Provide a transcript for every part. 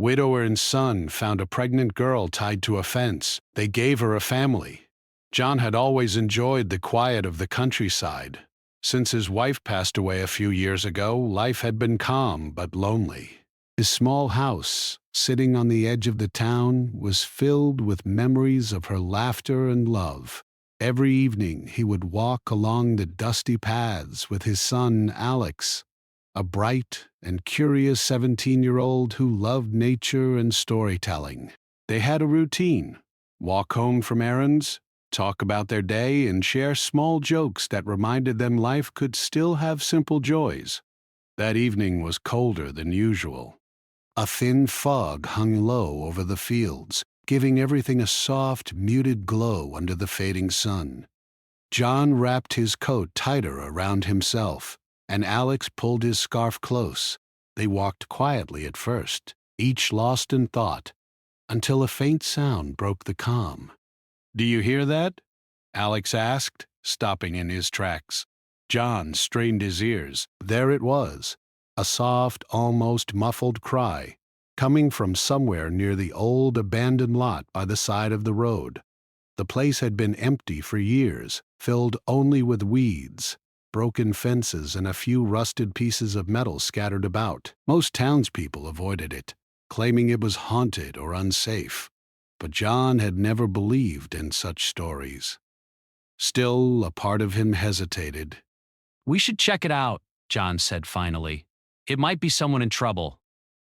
widower and son found a pregnant girl tied to a fence. They gave her a family. John had always enjoyed the quiet of the countryside. Since his wife passed away a few years ago, life had been calm but lonely. His small house, sitting on the edge of the town, was filled with memories of her laughter and love. Every evening he would walk along the dusty paths with his son Alex, a bright and curious 17-year-old who loved nature and storytelling. They had a routine: walk home from errands, talk about their day, and share small jokes that reminded them life could still have simple joys. That evening was colder than usual. A thin fog hung low over the fields, giving everything a soft, muted glow under the fading sun. John wrapped his coat tighter around himself, and Alex pulled his scarf close. They walked quietly at first, each lost in thought, until a faint sound broke the calm. "Do you hear that?" Alex asked, stopping in his tracks. John strained his ears. There it was, a soft, almost muffled cry, coming from somewhere near the old abandoned lot by the side of the road. The place had been empty for years, filled only with weeds, broken fences, and a few rusted pieces of metal scattered about. Most townspeople avoided it, claiming it was haunted or unsafe. But John had never believed in such stories. Still, a part of him hesitated. "We should check it out," John said finally. "It might be someone in trouble."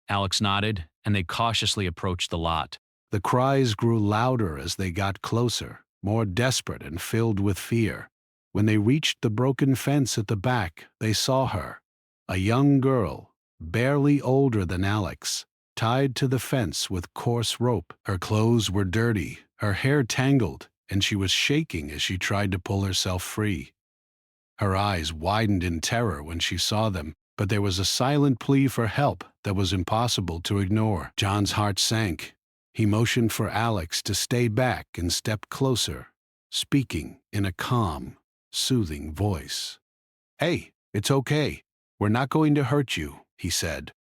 Alex nodded, and they cautiously approached the lot. The cries grew louder as they got closer, more desperate and filled with fear. When they reached the broken fence at the back, they saw her, a young girl, barely older than Alex, tied to the fence with coarse rope. Her clothes were dirty, her hair tangled, and she was shaking as she tried to pull herself free. Her eyes widened in terror when she saw them, but there was a silent plea for help that was impossible to ignore. John's heart sank. He motioned for Alex to stay back and step closer, speaking in a calm, soothing voice. "Hey, it's okay. We're not going to hurt you," he said.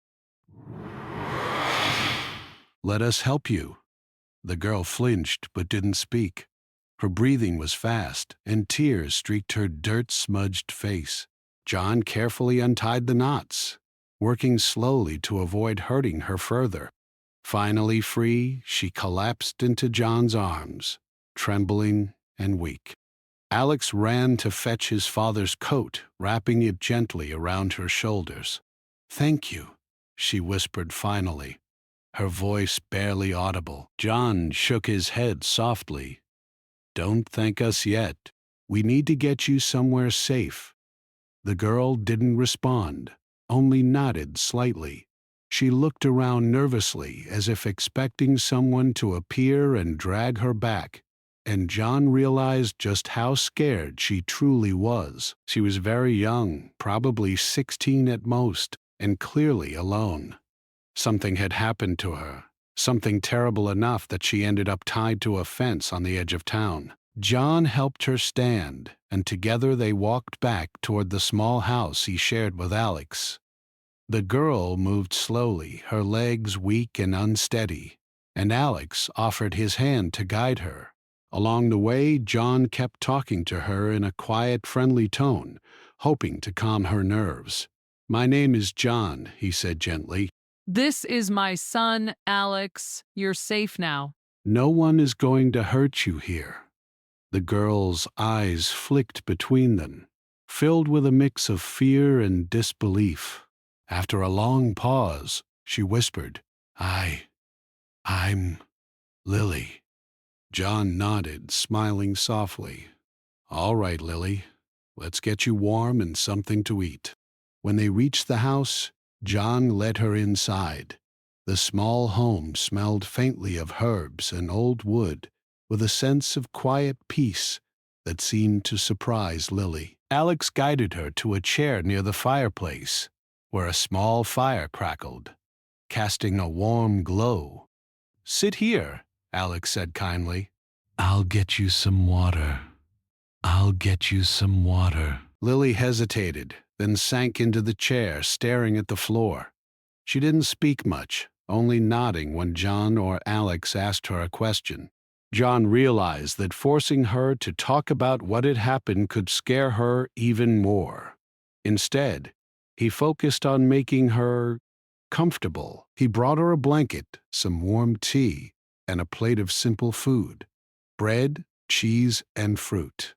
"Let us help you." The girl flinched but didn't speak. Her breathing was fast, and tears streaked her dirt-smudged face. John carefully untied the knots, working slowly to avoid hurting her further. Finally free, she collapsed into John's arms, trembling and weak. Alex ran to fetch his father's coat, wrapping it gently around her shoulders. "Thank you," she whispered finally, her voice barely audible. John shook his head softly. "Don't thank us yet. We need to get you somewhere safe." The girl didn't respond, only nodded slightly. She looked around nervously, as if expecting someone to appear and drag her back, and John realized just how scared she truly was. She was very young, probably 16 at most, and clearly alone. Something had happened to her, something terrible enough that she ended up tied to a fence on the edge of town. John helped her stand, and together they walked back toward the small house he shared with Alex. The girl moved slowly, her legs weak and unsteady, and Alex offered his hand to guide her. Along the way, John kept talking to her in a quiet, friendly tone, hoping to calm her nerves. "My name is John," he said gently. "This is my son, Alex. You're safe now." "No one is going to hurt you here." The girl's eyes flicked between them, filled with a mix of fear and disbelief. After a long pause, she whispered, I'm Lily." John nodded, smiling softly. "All right, Lily. Let's get you warm and something to eat." When they reached the house, John led her inside. The small home smelled faintly of herbs and old wood, with a sense of quiet peace that seemed to surprise Lily. Alex guided her to a chair near the fireplace, where a small fire crackled, casting a warm glow. "Sit here," Alex said kindly. "I'll get you some water. I'll get you some water." Lily hesitated, then sank into the chair, staring at the floor. She didn't speak much, only nodding when John or Alex asked her a question. John realized that forcing her to talk about what had happened could scare her even more. Instead, he focused on making her comfortable. He brought her a blanket, some warm tea, and a plate of simple food: bread, cheese, and fruit.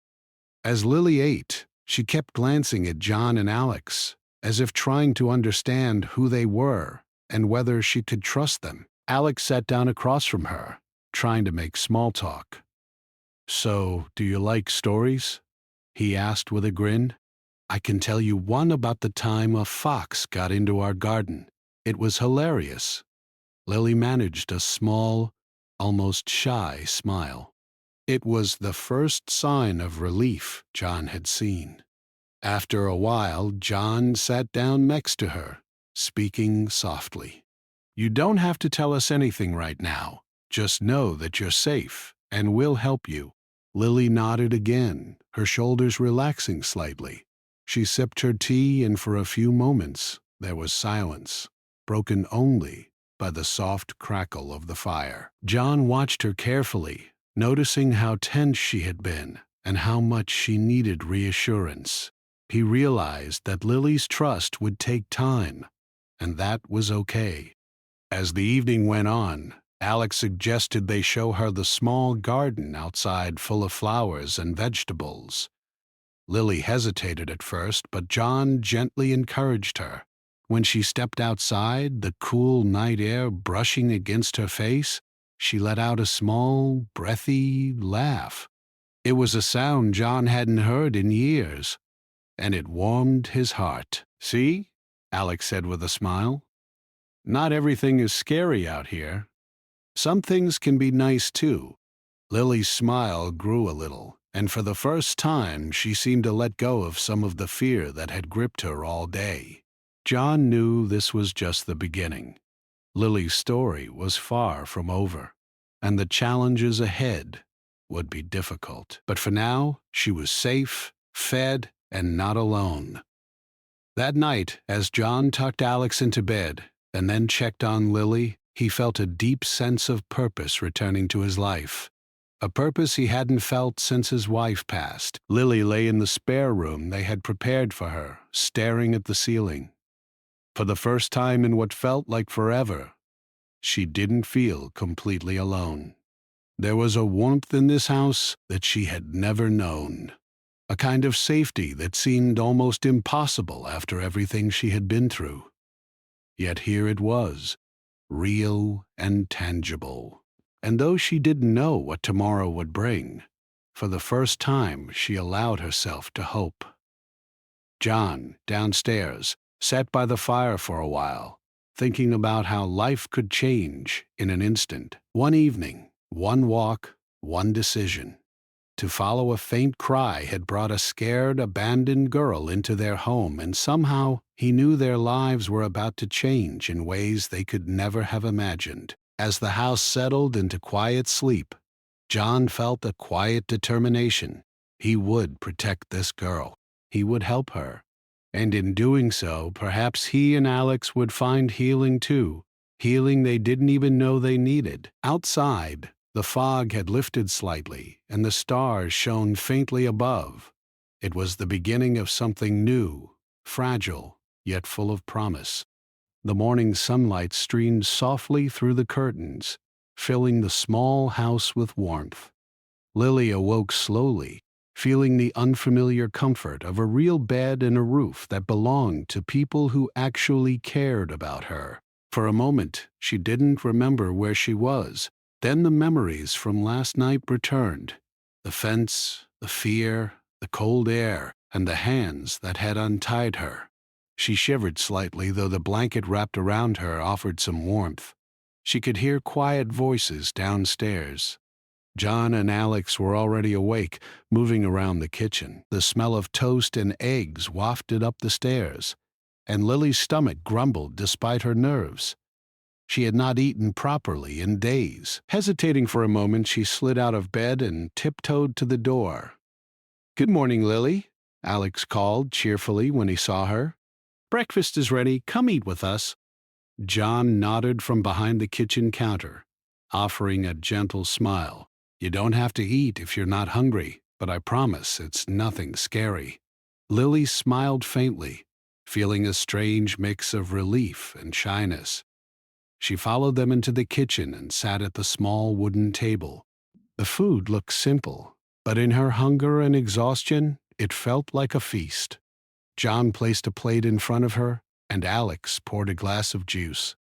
As Lily ate, she kept glancing at John and Alex, as if trying to understand who they were and whether she could trust them. Alex sat down across from her, trying to make small talk. "So, do you like stories?" he asked with a grin. "I can tell you one about the time a fox got into our garden. It was hilarious." Lily managed a small, almost shy smile. It was the first sign of relief John had seen. After a while, John sat down next to her, speaking softly. "You don't have to tell us anything right now. Just know that you're safe, and we'll help you." Lily nodded again, her shoulders relaxing slightly. She sipped her tea, and for a few moments there was silence, broken only by the soft crackle of the fire. John watched her carefully, noticing how tense she had been and how much she needed reassurance. He realized that Lily's trust would take time, and that was okay. As the evening went on, Alex suggested they show her the small garden outside full of flowers and vegetables. Lily hesitated at first, but John gently encouraged her. When she stepped outside, the cool night air brushing against her face, she let out a small, breathy laugh. It was a sound John hadn't heard in years, and it warmed his heart. "See?" Alex said with a smile. "Not everything is scary out here. Some things can be nice too." Lily's smile grew a little, and for the first time she seemed to let go of some of the fear that had gripped her all day. John knew this was just the beginning. Lily's story was far from over, and the challenges ahead would be difficult. But for now, she was safe, fed, and not alone. That night, as John tucked Alex into bed and then checked on Lily, he felt a deep sense of purpose returning to his life. A purpose he hadn't felt since his wife passed. Lily lay in the spare room they had prepared for her, staring at the ceiling. For the first time in what felt like forever, she didn't feel completely alone. There was a warmth in this house that she had never known. A kind of safety that seemed almost impossible after everything she had been through. Yet here it was, real and tangible. And though she didn't know what tomorrow would bring, for the first time she allowed herself to hope. John, downstairs, sat by the fire for a while, thinking about how life could change in an instant. One evening, one walk, one decision. To follow a faint cry had brought a scared, abandoned girl into their home, and somehow he knew their lives were about to change in ways they could never have imagined. As the house settled into quiet sleep, John felt a quiet determination. He would protect this girl. He would help her. And in doing so, perhaps he and Alex would find healing too, healing they didn't even know they needed. Outside, the fog had lifted slightly, and the stars shone faintly above. It was the beginning of something new, fragile, yet full of promise. The morning sunlight streamed softly through the curtains, filling the small house with warmth. Lily awoke slowly, feeling the unfamiliar comfort of a real bed and a roof that belonged to people who actually cared about her. For a moment, she didn't remember where she was. Then the memories from last night returned. The fence, the fear, the cold air, and the hands that had untied her. She shivered slightly, though the blanket wrapped around her offered some warmth. She could hear quiet voices downstairs. John and Alex were already awake, moving around the kitchen. The smell of toast and eggs wafted up the stairs, and Lily's stomach grumbled despite her nerves. She had not eaten properly in days. Hesitating for a moment, she slid out of bed and tiptoed to the door. "Good morning, Lily," Alex called cheerfully when he saw her. "Breakfast is ready. Come eat with us." John nodded from behind the kitchen counter, offering a gentle smile. You don't have to eat if you're not hungry, but I promise it's nothing scary. Lily smiled faintly, feeling a strange mix of relief and shyness. She followed them into the kitchen and sat at the small wooden table. The food looked simple, but in her hunger and exhaustion, it felt like a feast. John placed a plate in front of her, and Alex poured a glass of juice.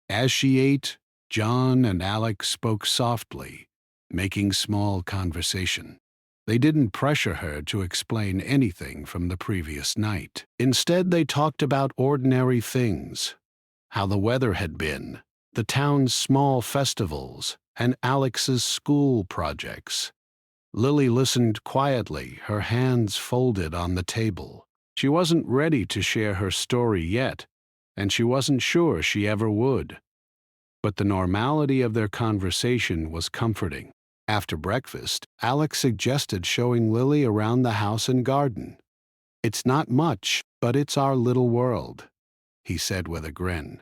As she ate, John and Alex spoke softly, making small conversation. They didn't pressure her to explain anything from the previous night. Instead, they talked about ordinary things, how the weather had been, the town's small festivals, and Alex's school projects. Lily listened quietly, her hands folded on the table. She wasn't ready to share her story yet, and she wasn't sure she ever would. But the normality of their conversation was comforting. After breakfast, Alex suggested showing Lily around the house and garden. It's not much, but it's our little world, he said with a grin.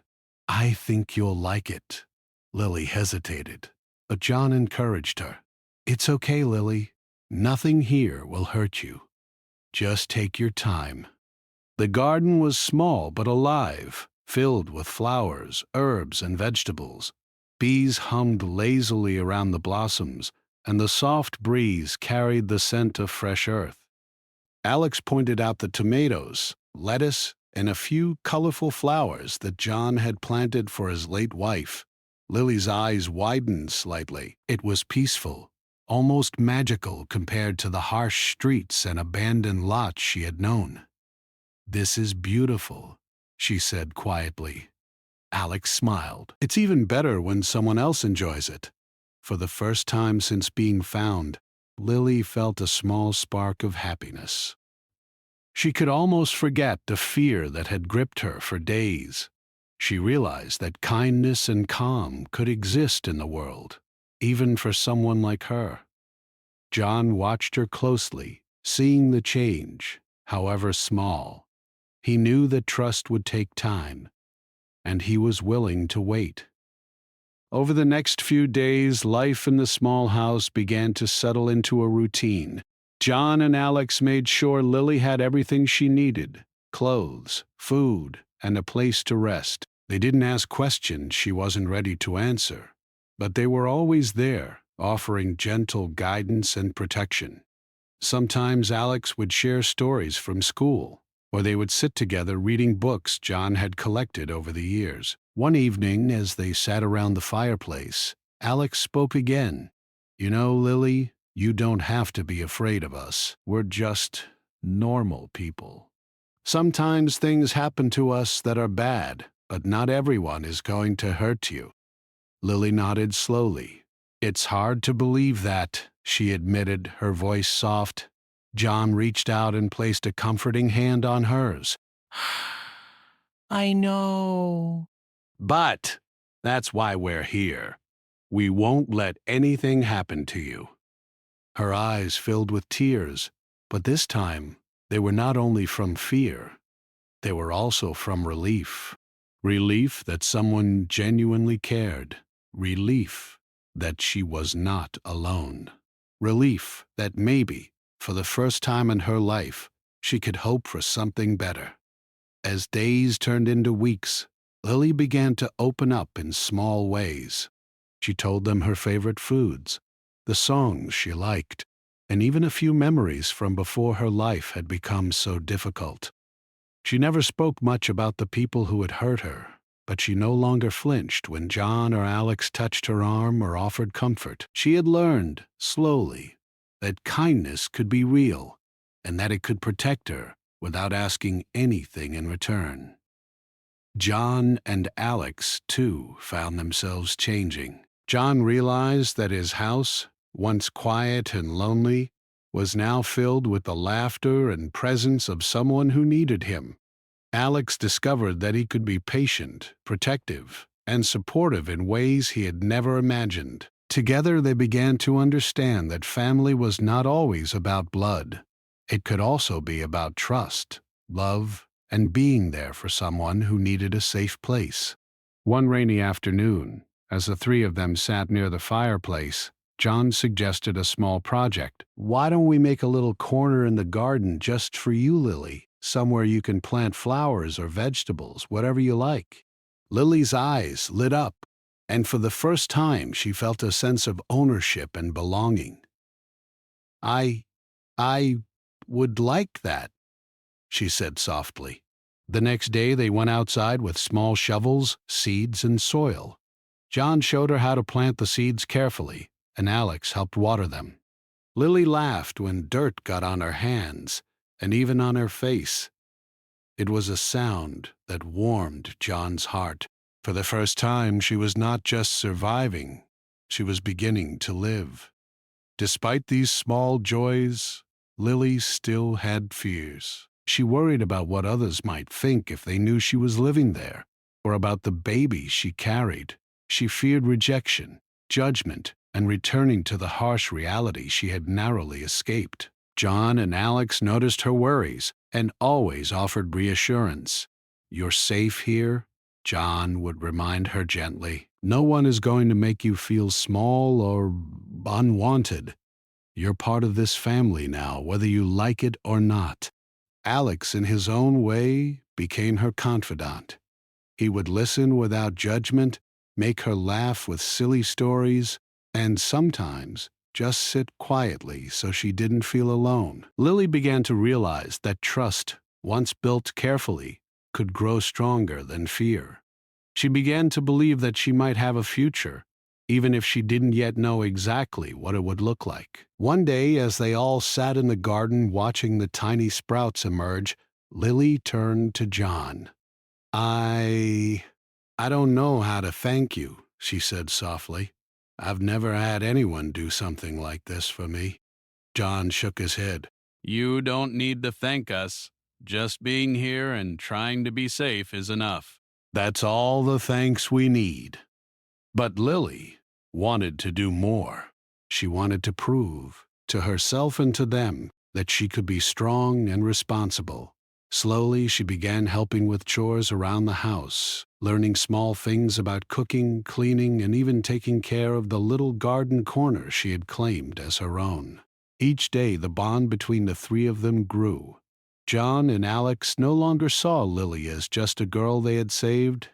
I think you'll like it. Lily hesitated, but John encouraged her. It's okay, Lily. Nothing here will hurt you. Just take your time. The garden was small but alive, filled with flowers, herbs, and vegetables. Bees hummed lazily around the blossoms, and the soft breeze carried the scent of fresh earth. Alex pointed out the tomatoes, lettuce, and a few colorful flowers that John had planted for his late wife. Lily's eyes widened slightly. It was peaceful, almost magical compared to the harsh streets and abandoned lots she had known. This is beautiful, she said quietly. Alex smiled. It's even better when someone else enjoys it. For the first time since being found, Lily felt a small spark of happiness. She could almost forget the fear that had gripped her for days. She realized that kindness and calm could exist in the world, even for someone like her. John watched her closely, seeing the change, however small. He knew that trust would take time, and he was willing to wait. Over the next few days, life in the small house began to settle into a routine. John and Alex made sure Lily had everything she needed: clothes, food, and a place to rest. They didn't ask questions she wasn't ready to answer, but they were always there, offering gentle guidance and protection. Sometimes Alex would share stories from school, or they would sit together reading books John had collected over the years. One evening, as they sat around the fireplace, Alex spoke again. You know, Lily, you don't have to be afraid of us. We're just normal people. Sometimes things happen to us that are bad, but not everyone is going to hurt you. Lily nodded slowly. It's hard to believe that, she admitted, her voice soft. John reached out and placed a comforting hand on hers. I know. But that's why we're here. We won't let anything happen to you. Her eyes filled with tears, but this time they were not only from fear, they were also from relief. Relief that someone genuinely cared. Relief that she was not alone. Relief that maybe, for the first time in her life, she could hope for something better. As days turned into weeks, Lily began to open up in small ways. She told them her favorite foods, the songs she liked, and even a few memories from before her life had become so difficult. She never spoke much about the people who had hurt her, but she no longer flinched when John or Alex touched her arm or offered comfort. She had learned, slowly, that kindness could be real, and that it could protect her without asking anything in return. John and Alex, too, found themselves changing. John realized that his house, once quiet and lonely, was now filled with the laughter and presence of someone who needed him. Alex discovered that he could be patient, protective, and supportive in ways he had never imagined. Together they began to understand that family was not always about blood. It could also be about trust, love, and being there for someone who needed a safe place. One rainy afternoon, as the three of them sat near the fireplace, John suggested a small project. "Why don't we make a little corner in the garden just for you, Lily? Somewhere you can plant flowers or vegetables, whatever you like." Lily's eyes lit up, and for the first time she felt a sense of ownership and belonging. I, I would like that," she said softly. The next day they went outside with small shovels, seeds, and soil. John showed her how to plant the seeds carefully, and Alex helped water them. Lily laughed when dirt got on her hands, and even on her face. It was a sound that warmed John's heart. For the first time, she was not just surviving, she was beginning to live. Despite these small joys, Lily still had fears. She worried about what others might think if they knew she was living there, or about the baby she carried. She feared rejection, judgment, and returning to the harsh reality she had narrowly escaped. John and Alex noticed her worries and always offered reassurance. "You're safe here," John would remind her gently. "No one is going to make you feel small or unwanted. You're part of this family now, whether you like it or not." Alex, in his own way, became her confidant. He would listen without judgment, make her laugh with silly stories, and sometimes just sit quietly so she didn't feel alone. Lily began to realize that trust, once built carefully, could grow stronger than fear. She began to believe that she might have a future, even if she didn't yet know exactly what it would look like. One day, as they all sat in the garden watching the tiny sprouts emerge, Lily turned to John. I don't know how to thank you," she said softly. "I've never had anyone do something like this for me." John shook his head. "You don't need to thank us. Just being here and trying to be safe is enough. That's all the thanks we need." But Lily wanted to do more. She wanted to prove, to herself and to them, that she could be strong and responsible. Slowly, she began helping with chores around the house, learning small things about cooking, cleaning, and even taking care of the little garden corner she had claimed as her own. Each day, the bond between the three of them grew. John and Alex no longer saw Lily as just a girl they had saved.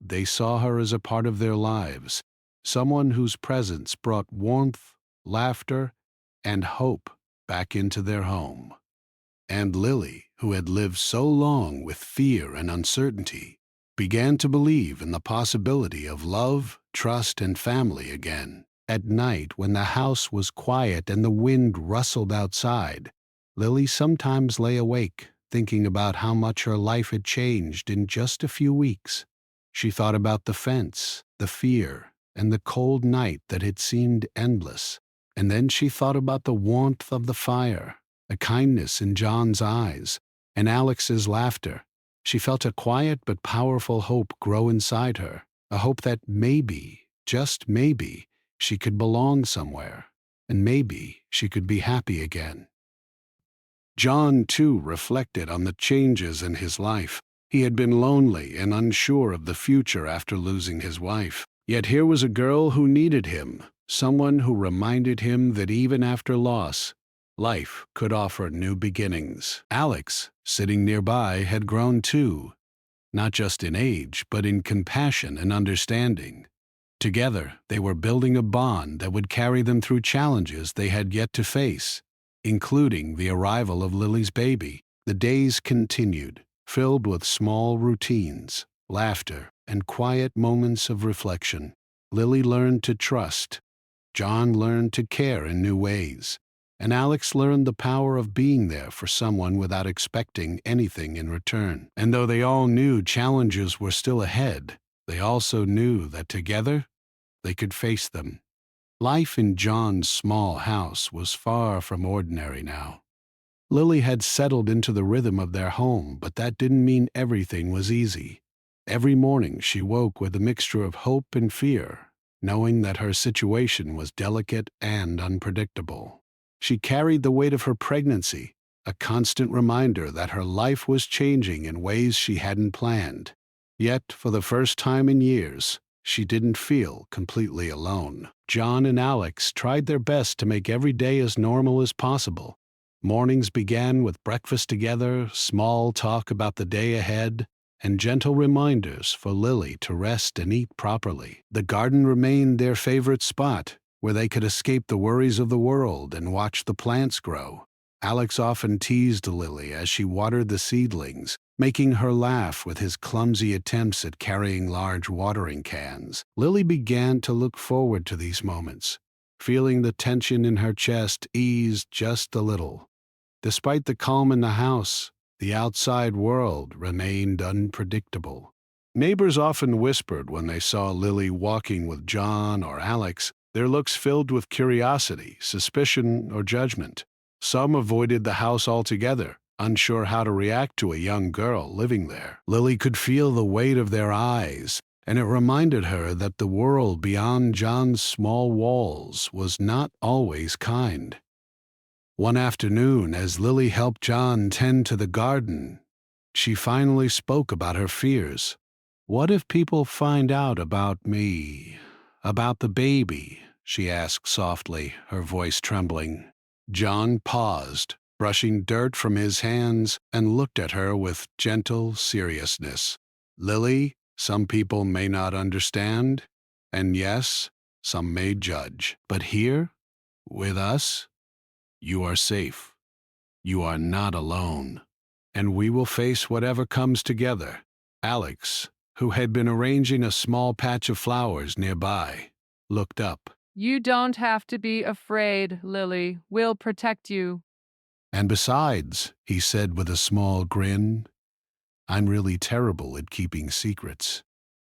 They saw her as a part of their lives, someone whose presence brought warmth, laughter, and hope back into their home. And Lily, who had lived so long with fear and uncertainty, began to believe in the possibility of love, trust, and family again. At night, when the house was quiet and the wind rustled outside, Lily sometimes lay awake, thinking about how much her life had changed in just a few weeks. She thought about the fence, the fear, and the cold night that had seemed endless. And then she thought about the warmth of the fire, the kindness in John's eyes, and Alex's laughter. She felt a quiet but powerful hope grow inside her, a hope that maybe, just maybe, she could belong somewhere, and maybe she could be happy again. John, too, reflected on the changes in his life. He had been lonely and unsure of the future after losing his wife. Yet here was a girl who needed him, someone who reminded him that even after loss, life could offer new beginnings. Alex, sitting nearby, had grown too, not just in age, but in compassion and understanding. Together, they were building a bond that would carry them through challenges they had yet to face, including the arrival of Lily's baby. The days continued, filled with small routines, laughter, and quiet moments of reflection. Lily learned to trust, John learned to care in new ways, and Alex learned the power of being there for someone without expecting anything in return. And though they all knew challenges were still ahead, they also knew that together they could face them. Life in John's small house was far from ordinary now. Lily had settled into the rhythm of their home, but that didn't mean everything was easy. Every morning she woke with a mixture of hope and fear, knowing that her situation was delicate and unpredictable. She carried the weight of her pregnancy, a constant reminder that her life was changing in ways she hadn't planned. Yet, for the first time in years, she didn't feel completely alone. John and Alex tried their best to make every day as normal as possible. Mornings began with breakfast together, small talk about the day ahead, and gentle reminders for Lily to rest and eat properly. The garden remained their favorite spot, where they could escape the worries of the world and watch the plants grow. Alex often teased Lily as she watered the seedlings, making her laugh with his clumsy attempts at carrying large watering cans. Lily began to look forward to these moments, feeling the tension in her chest ease just a little. Despite the calm in the house, the outside world remained unpredictable. Neighbors often whispered when they saw Lily walking with John or Alex, their looks filled with curiosity, suspicion, or judgment. Some avoided the house altogether, unsure how to react to a young girl living there. Lily could feel the weight of their eyes, and it reminded her that the world beyond John's small walls was not always kind. One afternoon, as Lily helped John tend to the garden, she finally spoke about her fears. "What if people find out about me, about the baby?" she asked softly, her voice trembling. John paused, brushing dirt from his hands, and looked at her with gentle seriousness. "Lily, some people may not understand, and yes, some may judge. But here, with us, you are safe. You are not alone. And we will face whatever comes together." Alex, who had been arranging a small patch of flowers nearby, looked up. You don't have to be afraid, Lily. We'll protect you. "And besides," he said with a small grin, "I'm really terrible at keeping secrets.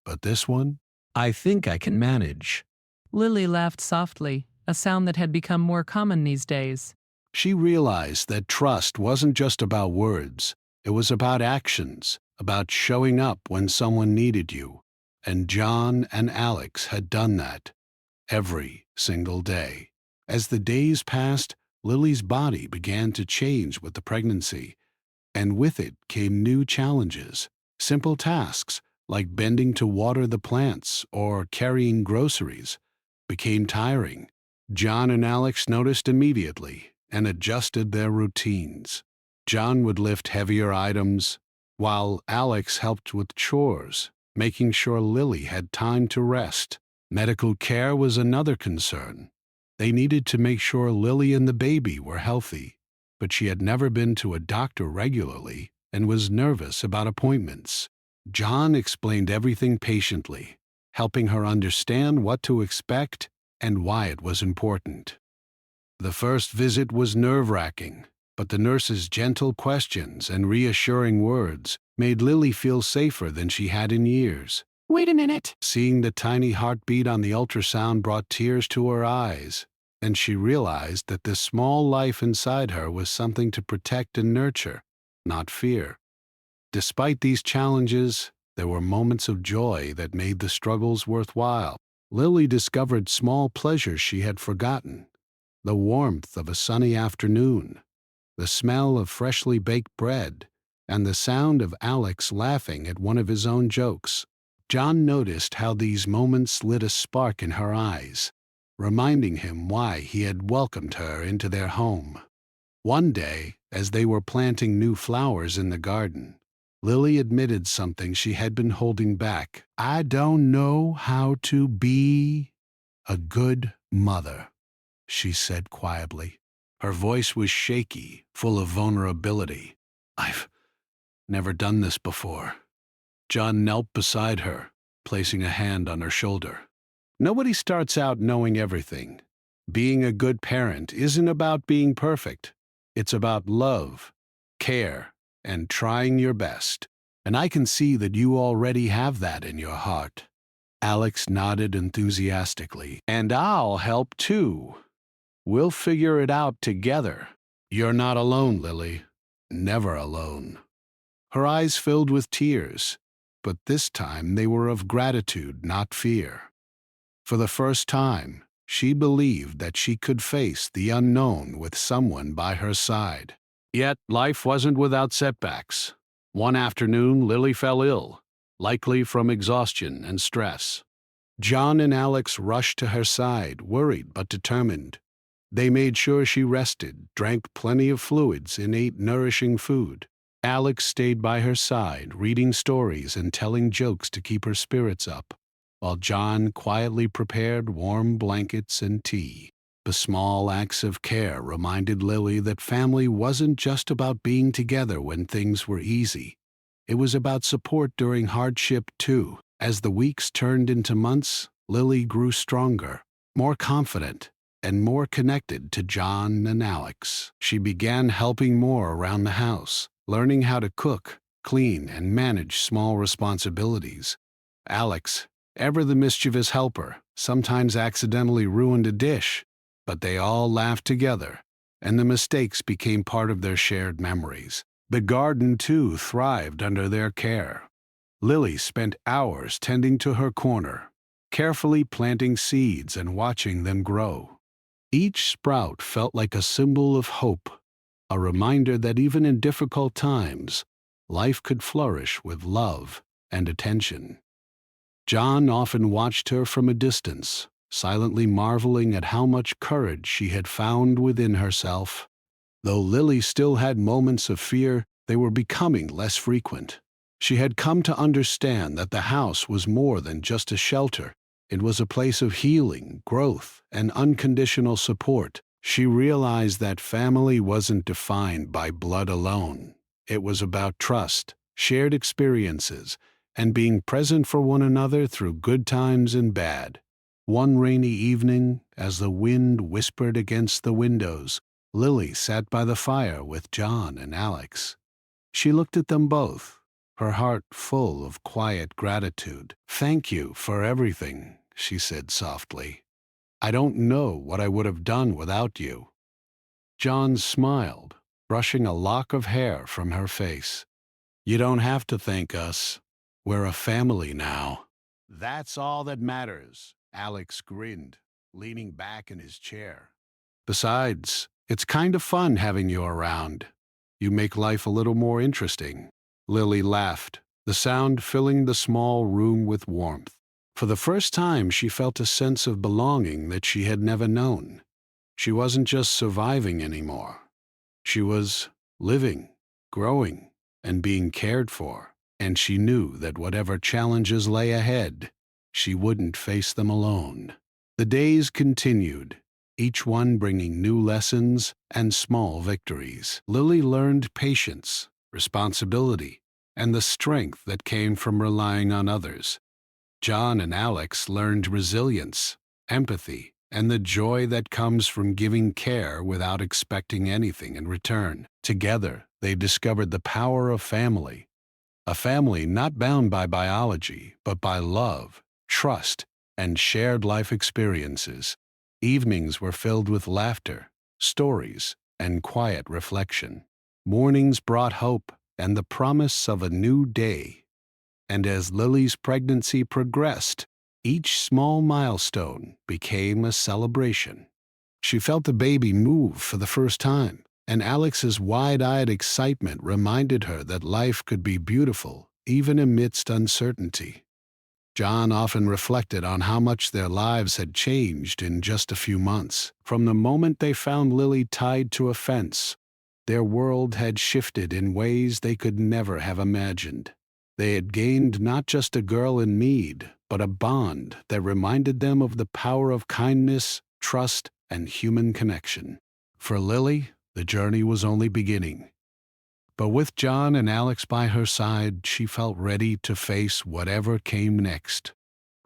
But this one, I think I can manage." Lily laughed softly, a sound that had become more common these days. She realized that trust wasn't just about words, it was about actions, about showing up when someone needed you. And John and Alex had done that every single day. As the days passed, Lily's body began to change with the pregnancy, and with it came new challenges. Simple tasks, like bending to water the plants or carrying groceries, became tiring. John and Alex noticed immediately and adjusted their routines. John would lift heavier items, while Alex helped with chores, making sure Lily had time to rest. Medical care was another concern. They needed to make sure Lily and the baby were healthy, but she had never been to a doctor regularly and was nervous about appointments. John explained everything patiently, helping her understand what to expect and why it was important. The first visit was nerve-wracking, but the nurse's gentle questions and reassuring words made Lily feel safer than she had in years. "Wait a minute." Seeing the tiny heartbeat on the ultrasound brought tears to her eyes, and she realized that this small life inside her was something to protect and nurture, not fear. Despite these challenges, there were moments of joy that made the struggles worthwhile. Lily discovered small pleasures she had forgotten: the warmth of a sunny afternoon, the smell of freshly baked bread, and the sound of Alex laughing at one of his own jokes. John noticed how these moments lit a spark in her eyes, reminding him why he had welcomed her into their home. One day, as they were planting new flowers in the garden, Lily admitted something she had been holding back. "I don't know how to be a good mother," she said quietly. Her voice was shaky, full of vulnerability. "I've never done this before." John knelt beside her, placing a hand on her shoulder. "Nobody starts out knowing everything. Being a good parent isn't about being perfect. It's about love, care, and trying your best. And I can see that you already have that in your heart." Alex nodded enthusiastically. "And I'll help too. We'll figure it out together." "You're not alone, Lily. Never alone." Her eyes filled with tears, but this time they were of gratitude, not fear. For the first time, she believed that she could face the unknown with someone by her side. Yet life wasn't without setbacks. One afternoon, Lily fell ill. likely from exhaustion and stress. John and Alex rushed to her side, worried but determined. They made sure she rested, drank plenty of fluids, and ate nourishing food. Alex stayed by her side, reading stories and telling jokes to keep her spirits up, while John quietly prepared warm blankets and tea. The small acts of care reminded Lily that family wasn't just about being together when things were easy. It was about support during hardship, too. As the weeks turned into months, Lily grew stronger, more confident, and more connected to John and Alex. She began helping more around the house, learning how to cook, clean, and manage small responsibilities. Alex, ever the mischievous helper, sometimes accidentally ruined a dish, but they all laughed together, and the mistakes became part of their shared memories. The garden, too, thrived under their care. Lily spent hours tending to her corner, carefully planting seeds and watching them grow. Each sprout felt like a symbol of hope, a reminder that even in difficult times, life could flourish with love and attention. John often watched her from a distance, silently marveling at how much courage she had found within herself. Though Lily still had moments of fear, they were becoming less frequent. She had come to understand that the house was more than just a shelter. It was a place of healing, growth, and unconditional support. She realized that family wasn't defined by blood alone. It was about trust, shared experiences, and being present for one another through good times and bad. One rainy evening, as the wind whispered against the windows, Lily sat by the fire with John and Alex. She looked at them both, her heart full of quiet gratitude. "Thank you for everything," she said softly. "I don't know what I would have done without you." John smiled, brushing a lock of hair from her face. "You don't have to thank us. We're a family now." "That's all that matters," Alex grinned, leaning back in his chair. "Besides, it's kind of fun having you around. You make life a little more interesting." Lily laughed, the sound filling the small room with warmth. For the first time, she felt a sense of belonging that she had never known. She wasn't just surviving anymore. She was living, growing, and being cared for. And she knew that whatever challenges lay ahead, she wouldn't face them alone. The days continued, each one bringing new lessons and small victories. Lily learned patience, responsibility, and the strength that came from relying on others. John and Alex learned resilience, empathy, and the joy that comes from giving care without expecting anything in return. Together, they discovered the power of family, a family not bound by biology, but by love, trust, and shared life experiences. Evenings were filled with laughter, stories, and quiet reflection. Mornings brought hope and the promise of a new day. And as Lily's pregnancy progressed, each small milestone became a celebration. She felt the baby move for the first time, and Alex's wide-eyed excitement reminded her that life could be beautiful even amidst uncertainty. John often reflected on how much their lives had changed in just a few months. From the moment they found Lily tied to a fence, their world had shifted in ways they could never have imagined. They had gained not just a girl in need, but a bond that reminded them of the power of kindness, trust, and human connection. For Lily, the journey was only beginning. But with John and Alex by her side, she felt ready to face whatever came next.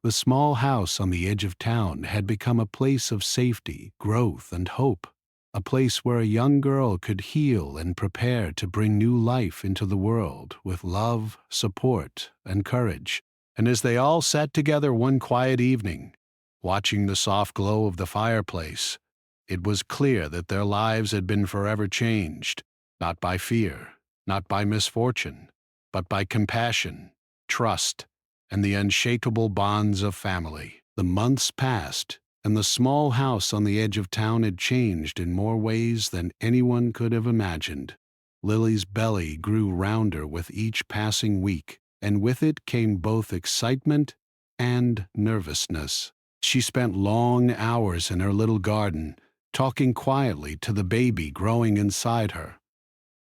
The small house on the edge of town had become a place of safety, growth, and hope, a place where a young girl could heal and prepare to bring new life into the world with love, support, and courage. And as they all sat together one quiet evening, watching the soft glow of the fireplace, it was clear that their lives had been forever changed, not by fear, not by misfortune, but by compassion, trust, and the unshakable bonds of family. The months passed, and the small house on the edge of town had changed in more ways than anyone could have imagined. Lily's belly grew rounder with each passing week, and with it came both excitement and nervousness. She spent long hours in her little garden, talking quietly to the baby growing inside her,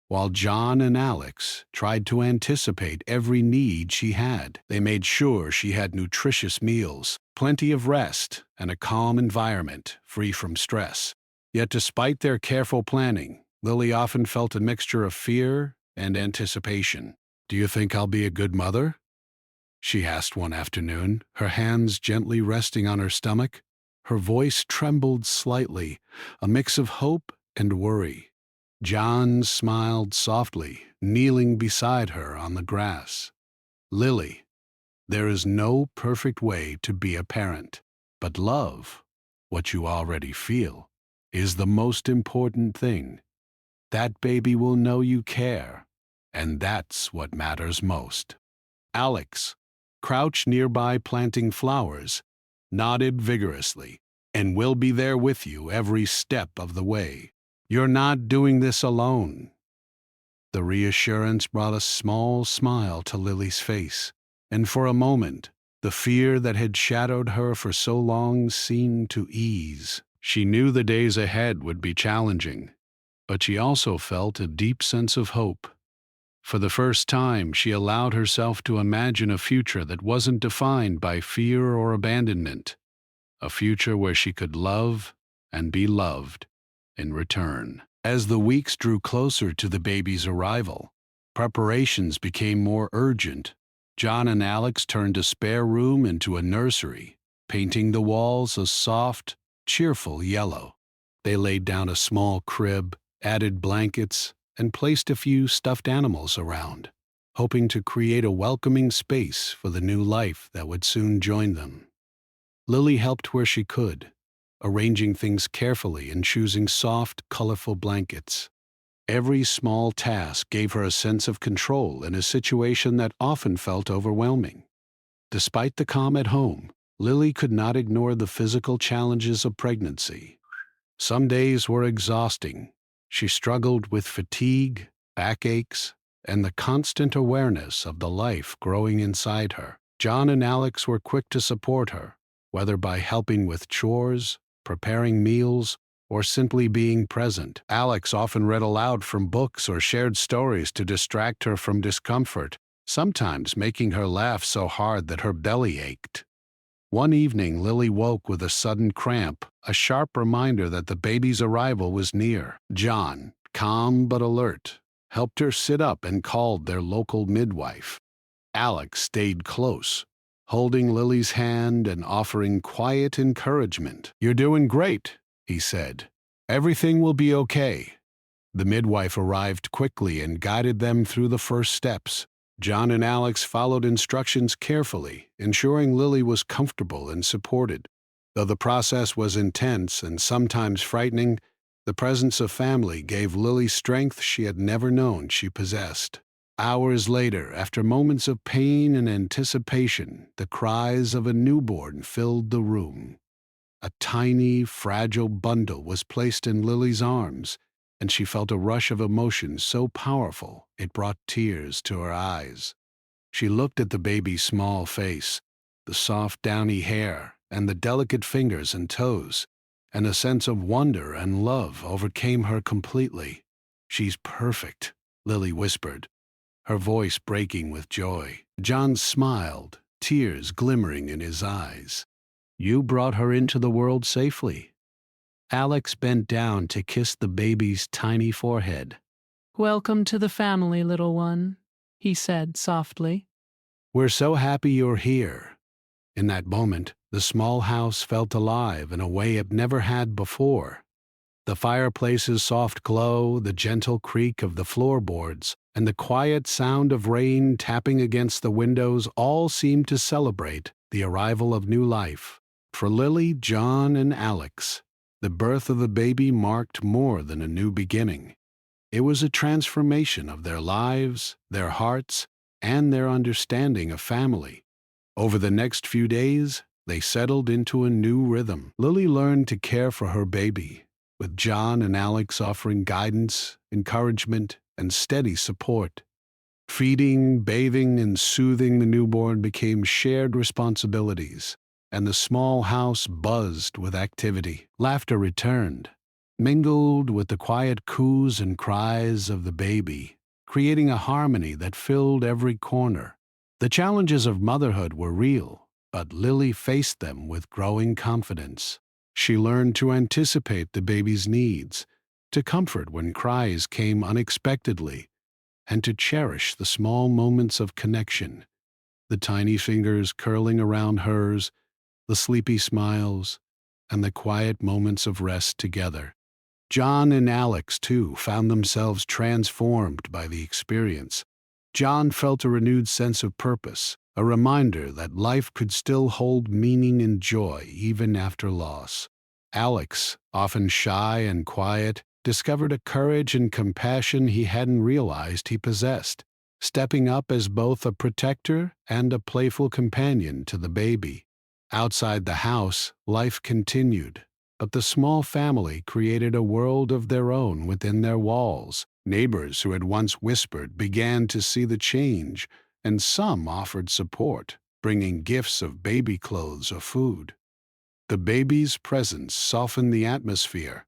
while John and Alex tried to anticipate every need she had. They made sure she had nutritious meals, plenty of rest, and a calm environment free from stress. Yet despite their careful planning, Lily often felt a mixture of fear and anticipation. "Do you think I'll be a good mother?" she asked one afternoon, her hands gently resting on her stomach. Her voice trembled slightly, a mix of hope and worry. John smiled softly, kneeling beside her on the grass. "Lily, there is no perfect way to be a parent, but love, what you already feel, is the most important thing. That baby will know you care, and that's what matters most." Alex, crouched nearby planting flowers, nodded vigorously. "And we'll be there with you every step of the way. You're not doing this alone." The reassurance brought a small smile to Lily's face, and for a moment, the fear that had shadowed her for so long seemed to ease. She knew the days ahead would be challenging, but she also felt a deep sense of hope. For the first time, she allowed herself to imagine a future that wasn't defined by fear or abandonment, a future where she could love and be loved in return. As the weeks drew closer to the baby's arrival, preparations became more urgent. John and Alex turned a spare room into a nursery, painting the walls a soft, cheerful yellow. They laid down a small crib, added blankets, and placed a few stuffed animals around, hoping to create a welcoming space for the new life that would soon join them. Lily helped where she could, arranging things carefully and choosing soft, colorful blankets. Every small task gave her a sense of control in a situation that often felt overwhelming. Despite the calm at home, Lily could not ignore the physical challenges of pregnancy. Some days were exhausting. She struggled with fatigue, backaches, and the constant awareness of the life growing inside her. John and Alex were quick to support her, whether by helping with chores, preparing meals, or simply being present. Alex often read aloud from books or shared stories to distract her from discomfort, sometimes making her laugh so hard that her belly ached. One evening, Lily woke with a sudden cramp, a sharp reminder that the baby's arrival was near. John, calm but alert, helped her sit up and called their local midwife. Alex stayed close, holding Lily's hand and offering quiet encouragement. "You're doing great," he said. "Everything will be okay." The midwife arrived quickly and guided them through the first steps. John and Alex followed instructions carefully, ensuring Lily was comfortable and supported. Though the process was intense and sometimes frightening, the presence of family gave Lily strength she had never known she possessed. Hours later, after moments of pain and anticipation, the cries of a newborn filled the room. A tiny, fragile bundle was placed in Lily's arms, and she felt a rush of emotion so powerful it brought tears to her eyes. She looked at the baby's small face, the soft downy hair, and the delicate fingers and toes, and a sense of wonder and love overcame her completely. "She's perfect," Lily whispered, her voice breaking with joy. John smiled, tears glimmering in his eyes. "You brought her into the world safely." Alex bent down to kiss the baby's tiny forehead. "Welcome to the family, little one," he said softly. "We're so happy you're here." In that moment, the small house felt alive in a way it never had before. The fireplace's soft glow, the gentle creak of the floorboards, and the quiet sound of rain tapping against the windows all seemed to celebrate the arrival of new life. For Lily, John, and Alex, the birth of the baby marked more than a new beginning. It was a transformation of their lives, their hearts, and their understanding of family. Over the next few days, they settled into a new rhythm. Lily learned to care for her baby, with John and Alex offering guidance, encouragement, and steady support. Feeding, bathing, and soothing the newborn became shared responsibilities, and the small house buzzed with activity. Laughter returned, mingled with the quiet coos and cries of the baby, creating a harmony that filled every corner. The challenges of motherhood were real, but Lily faced them with growing confidence. She learned to anticipate the baby's needs, to comfort when cries came unexpectedly, and to cherish the small moments of connection, the tiny fingers curling around hers, the sleepy smiles, and the quiet moments of rest together. John and Alex, too, found themselves transformed by the experience. John felt a renewed sense of purpose, a reminder that life could still hold meaning and joy even after loss. Alex, often shy and quiet, discovered a courage and compassion he hadn't realized he possessed, stepping up as both a protector and a playful companion to the baby. Outside the house, life continued, but the small family created a world of their own within their walls. Neighbors who had once whispered began to see the change, and some offered support, bringing gifts of baby clothes or food. The baby's presence softened the atmosphere,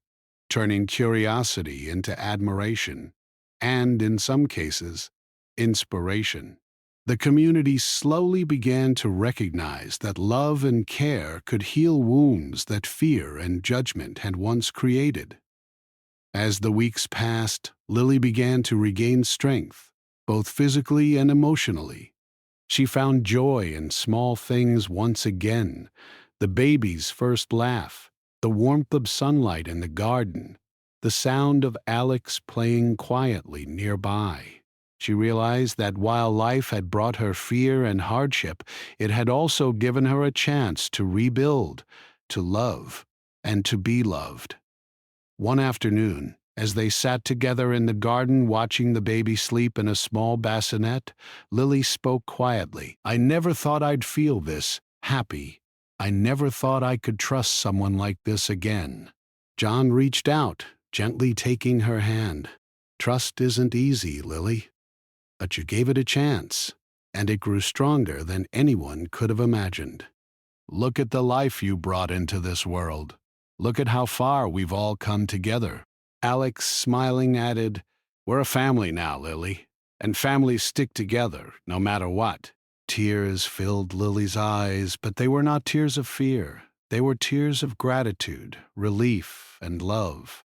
turning curiosity into admiration, and, in some cases, inspiration. The community slowly began to recognize that love and care could heal wounds that fear and judgment had once created. As the weeks passed, Lily began to regain strength, both physically and emotionally. She found joy in small things once again: the baby's first laugh, the warmth of sunlight in the garden, the sound of Alex playing quietly nearby. She realized that while life had brought her fear and hardship, it had also given her a chance to rebuild, to love, and to be loved. One afternoon, as they sat together in the garden watching the baby sleep in a small bassinet, Lily spoke quietly. "I never thought I'd feel this happy. I never thought I could trust someone like this again." John reached out, gently taking her hand. "Trust isn't easy, Lily, but you gave it a chance, and it grew stronger than anyone could have imagined. Look at the life you brought into this world. Look at how far we've all come together." Alex, smiling, added, "We're a family now, Lily, and families stick together no matter what." Tears filled Lily's eyes, but they were not tears of fear. They were tears of gratitude, relief, and love.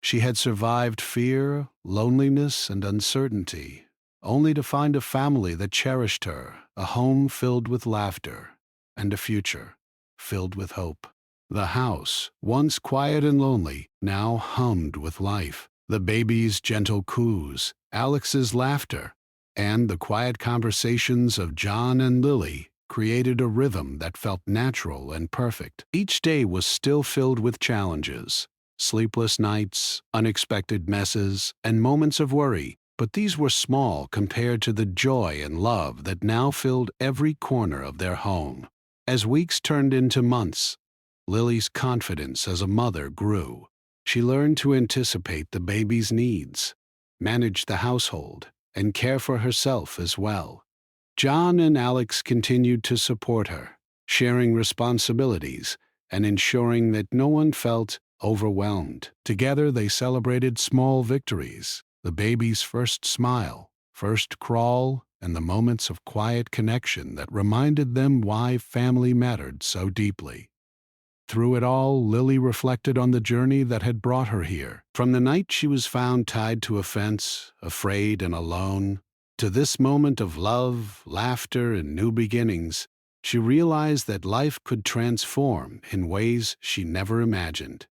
She had survived fear, loneliness, and uncertainty, only to find a family that cherished her, a home filled with laughter, and a future filled with hope. The house, once quiet and lonely, now hummed with life. The baby's gentle coos, Alex's laughter, and the quiet conversations of John and Lily created a rhythm that felt natural and perfect. Each day was still filled with challenges, sleepless nights, unexpected messes, and moments of worry, but these were small compared to the joy and love that now filled every corner of their home. As weeks turned into months, Lily's confidence as a mother grew. She learned to anticipate the baby's needs, manage the household, and care for herself as well. John and Alex continued to support her, sharing responsibilities and ensuring that no one felt overwhelmed. Together they celebrated small victories: the baby's first smile, first crawl, and the moments of quiet connection that reminded them why family mattered so deeply. Through it all, Lily reflected on the journey that had brought her here. From the night she was found tied to a fence, afraid and alone, to this moment of love, laughter, and new beginnings, she realized that life could transform in ways she never imagined.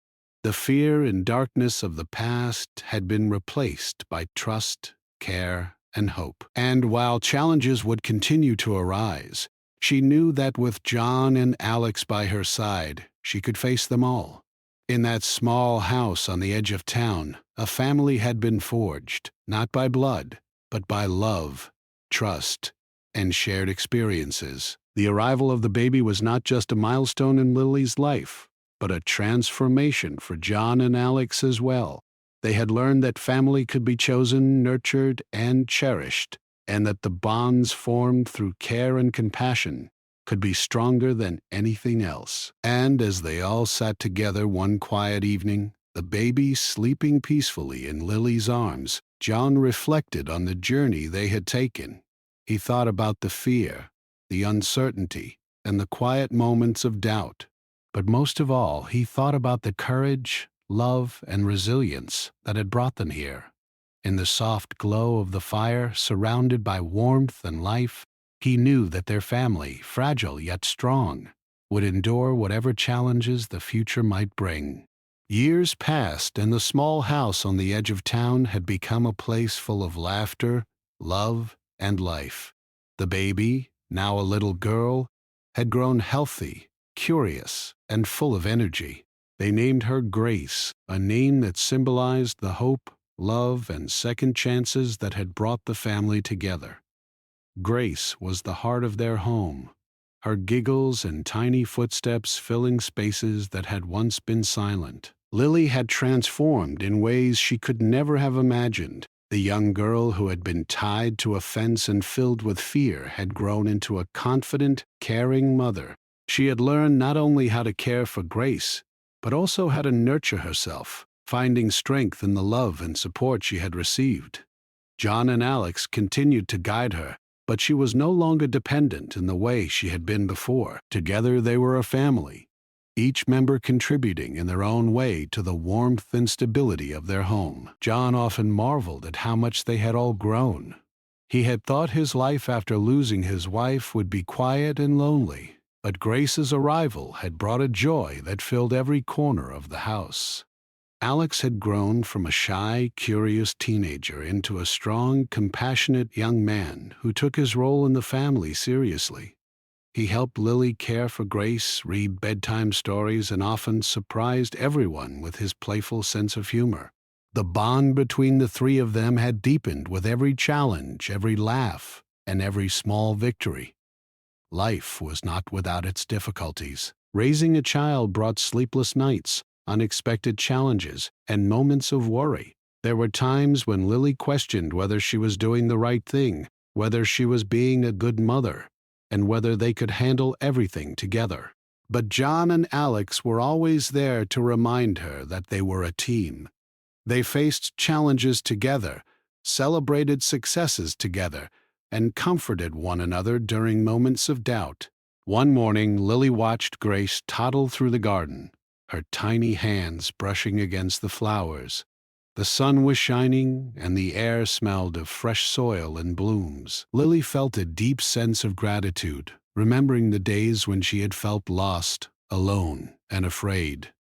The fear and darkness of the past had been replaced by trust, care, and hope. And while challenges would continue to arise, she knew that with John and Alex by her side, she could face them all. In that small house on the edge of town, a family had been forged, not by blood, but by love, trust, and shared experiences. The arrival of the baby was not just a milestone in Lily's life, but a transformation for John and Alex as well. They had learned that family could be chosen, nurtured, and cherished, and that the bonds formed through care and compassion could be stronger than anything else. And as they all sat together one quiet evening, the baby sleeping peacefully in Lily's arms, John reflected on the journey they had taken. He thought about the fear, the uncertainty, and the quiet moments of doubt. But most of all, he thought about the courage, love, and resilience that had brought them here. In the soft glow of the fire, surrounded by warmth and life, he knew that their family, fragile yet strong, would endure whatever challenges the future might bring. Years passed, and the small house on the edge of town had become a place full of laughter, love, and life. The baby, now a little girl, had grown healthy, curious, and full of energy. They named her Grace, a name that symbolized the hope, love, and second chances that had brought the family together. Grace was the heart of their home, her giggles and tiny footsteps filling spaces that had once been silent. Lily had transformed in ways she could never have imagined. The young girl who had been tied to a fence and filled with fear had grown into a confident, caring mother. She had learned not only how to care for Grace, but also how to nurture herself, finding strength in the love and support she had received. John and Alex continued to guide her, but she was no longer dependent in the way she had been before. Together they were a family, each member contributing in their own way to the warmth and stability of their home. John often marveled at how much they had all grown. He had thought his life after losing his wife would be quiet and lonely, but Grace's arrival had brought a joy that filled every corner of the house. Alex had grown from a shy, curious teenager into a strong, compassionate young man who took his role in the family seriously. He helped Lily care for Grace, read bedtime stories, and often surprised everyone with his playful sense of humor. The bond between the three of them had deepened with every challenge, every laugh, and every small victory. Life was not without its difficulties. Raising a child brought sleepless nights, unexpected challenges, and moments of worry. There were times when Lily questioned whether she was doing the right thing, whether she was being a good mother, and whether they could handle everything together. But John and Alex were always there to remind her that they were a team. They faced challenges together, celebrated successes together, and comforted one another during moments of doubt. One morning, Lily watched Grace toddle through the garden, her tiny hands brushing against the flowers. The sun was shining, and the air smelled of fresh soil and blooms. Lily felt a deep sense of gratitude, remembering the days when she had felt lost, alone, and afraid.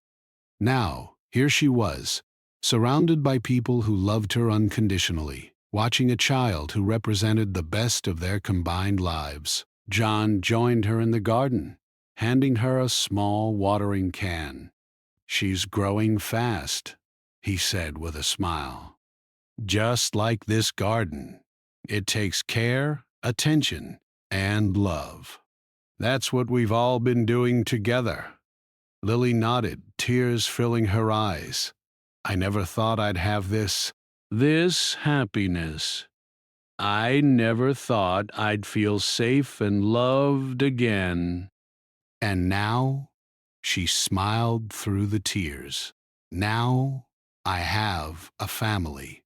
Now, here she was, surrounded by people who loved her unconditionally, watching a child who represented the best of their combined lives. John joined her in the garden, handing her a small watering can. "She's growing fast," he said with a smile. "Just like this garden. It takes care, attention, and love. That's what we've all been doing together." Lily nodded, tears filling her eyes. "I never thought I'd have this happiness. I never thought I'd feel safe and loved again." And now, she smiled through the tears. "Now I have a family."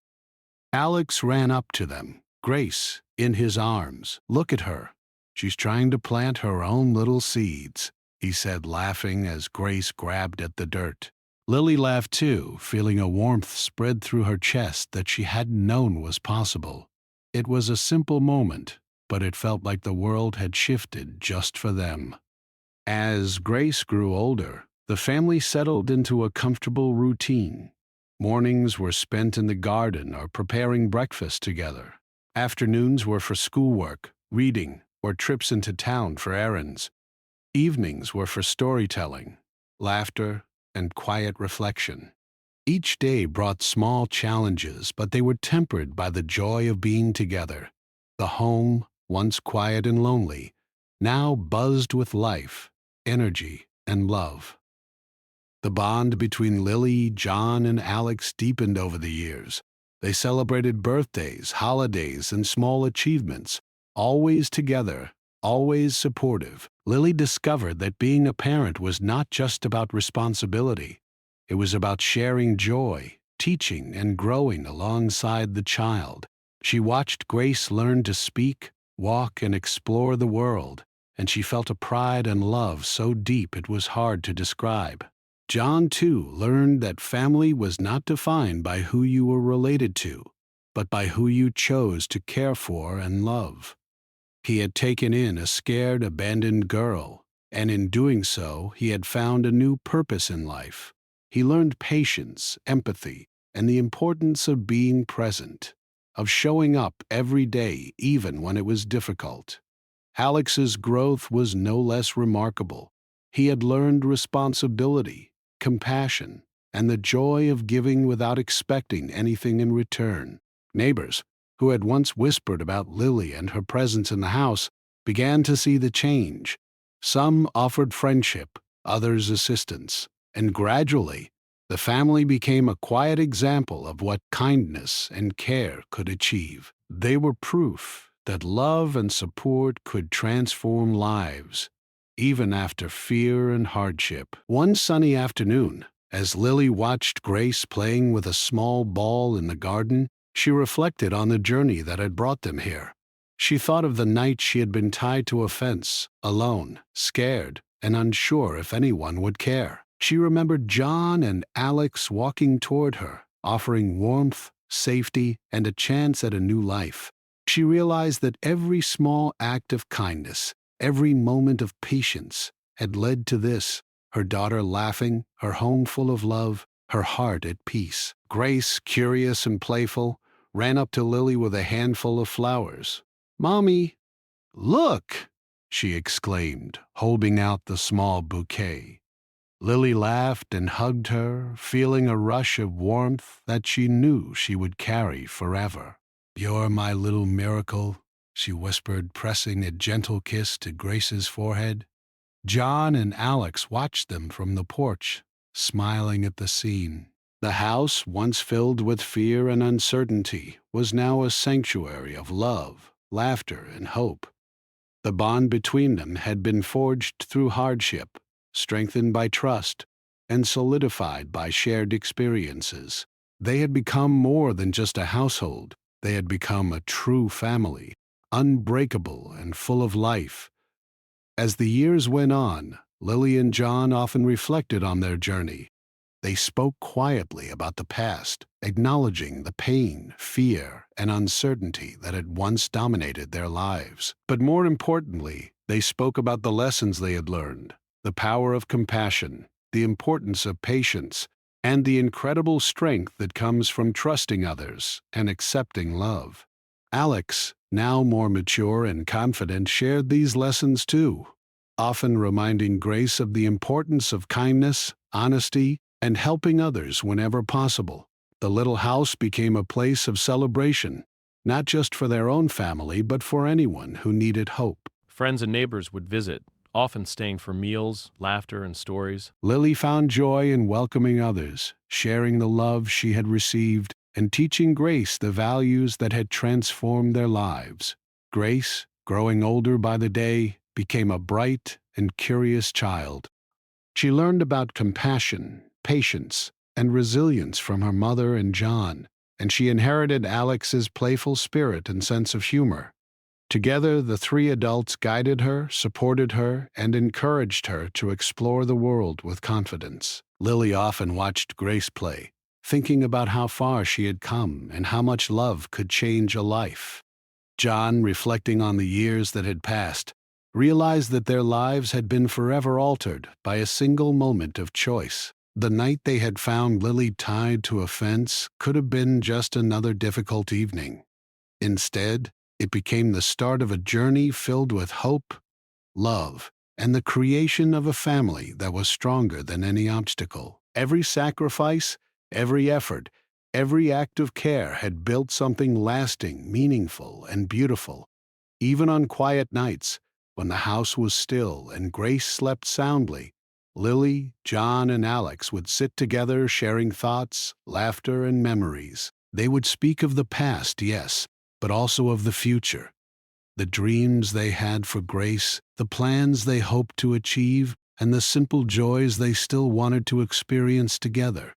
Alex ran up to them, Grace in his arms. "Look at her. She's trying to plant her own little seeds," he said, laughing as Grace grabbed at the dirt. Lily laughed too, feeling a warmth spread through her chest that she hadn't known was possible. It was a simple moment, but it felt like the world had shifted just for them. As Grace grew older, the family settled into a comfortable routine. Mornings were spent in the garden or preparing breakfast together. Afternoons were for schoolwork, reading, or trips into town for errands. Evenings were for storytelling, laughter, and quiet reflection. Each day brought small challenges, but they were tempered by the joy of being together. The home, once quiet and lonely, now buzzed with life, energy, and love. The bond between Lily, John, and Alex deepened over the years. They celebrated birthdays, holidays, and small achievements, always together, always supportive. Lily discovered that being a parent was not just about responsibility. It was about sharing joy, teaching, and growing alongside the child. She watched Grace learn to speak, walk, and explore the world, and she felt a pride and love so deep it was hard to describe. John, too, learned that family was not defined by who you were related to, but by who you chose to care for and love. He had taken in a scared, abandoned girl, and in doing so, he had found a new purpose in life. He learned patience, empathy, and the importance of being present, of showing up every day even when it was difficult. Alex's growth was no less remarkable. He had learned responsibility, compassion, and the joy of giving without expecting anything in return. Neighbors, who had once whispered about Lily and her presence in the house, began to see the change. Some offered friendship, others assistance, and gradually, the family became a quiet example of what kindness and care could achieve. They were proof that love and support could transform lives, even after fear and hardship. One sunny afternoon, as Lily watched Grace playing with a small ball in the garden, she reflected on the journey that had brought them here. She thought of the night she had been tied to a fence, alone, scared, and unsure if anyone would care. She remembered John and Alex walking toward her, offering warmth, safety, and a chance at a new life. She realized that every small act of kindness, every moment of patience, had led to this: her daughter laughing, her home full of love, her heart at peace. Grace, curious and playful, ran up to Lily with a handful of flowers. "Mommy, look!" she exclaimed, holding out the small bouquet. Lily laughed and hugged her, feeling a rush of warmth that she knew she would carry forever. "You're my little miracle," she whispered, pressing a gentle kiss to Grace's forehead. John and Alex watched them from the porch, smiling at the scene. The house, once filled with fear and uncertainty, was now a sanctuary of love, laughter, and hope. The bond between them had been forged through hardship, strengthened by trust, and solidified by shared experiences. They had become more than just a household. They had become a true family, unbreakable and full of life. As the years went on, Lily and John often reflected on their journey. They spoke quietly about the past, acknowledging the pain, fear, and uncertainty that had once dominated their lives. But more importantly, they spoke about the lessons they had learned, the power of compassion, the importance of patience, and the incredible strength that comes from trusting others and accepting love. Alex, now more mature and confident, shared these lessons too, often reminding Grace of the importance of kindness, honesty, and helping others whenever possible. The little house became a place of celebration, not just for their own family, but for anyone who needed hope. Friends and neighbors would visit, often staying for meals, laughter, and stories. Lily found joy in welcoming others, sharing the love she had received, and teaching Grace the values that had transformed their lives. Grace, growing older by the day, became a bright and curious child. She learned about compassion, patience, and resilience from her mother and John, and she inherited Alex's playful spirit and sense of humor. Together, the three adults guided her, supported her, and encouraged her to explore the world with confidence. Lily often watched Grace play, thinking about how far she had come and how much love could change a life. John, reflecting on the years that had passed, realized that their lives had been forever altered by a single moment of choice. The night they had found Lily tied to a fence could have been just another difficult evening. Instead, it became the start of a journey filled with hope, love, and the creation of a family that was stronger than any obstacle. Every sacrifice, every effort, every act of care had built something lasting, meaningful, and beautiful. Even on quiet nights, when the house was still and Grace slept soundly, Lily, John, and Alex would sit together sharing thoughts, laughter, and memories. They would speak of the past, yes, but also of the future. The dreams they had for Grace, the plans they hoped to achieve, and the simple joys they still wanted to experience together.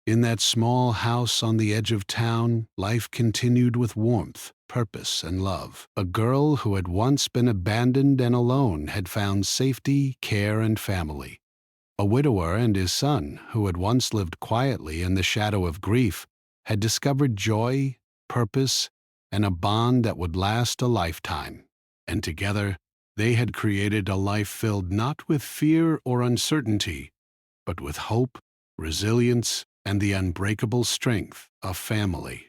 In that small house on the edge of town, life continued with warmth, purpose, and love. A girl who had once been abandoned and alone had found safety, care, and family. A widower and his son, who had once lived quietly in the shadow of grief, had discovered joy, purpose, and a bond that would last a lifetime. And together, they had created a life filled not with fear or uncertainty, but with hope, resilience, and the unbreakable strength of family.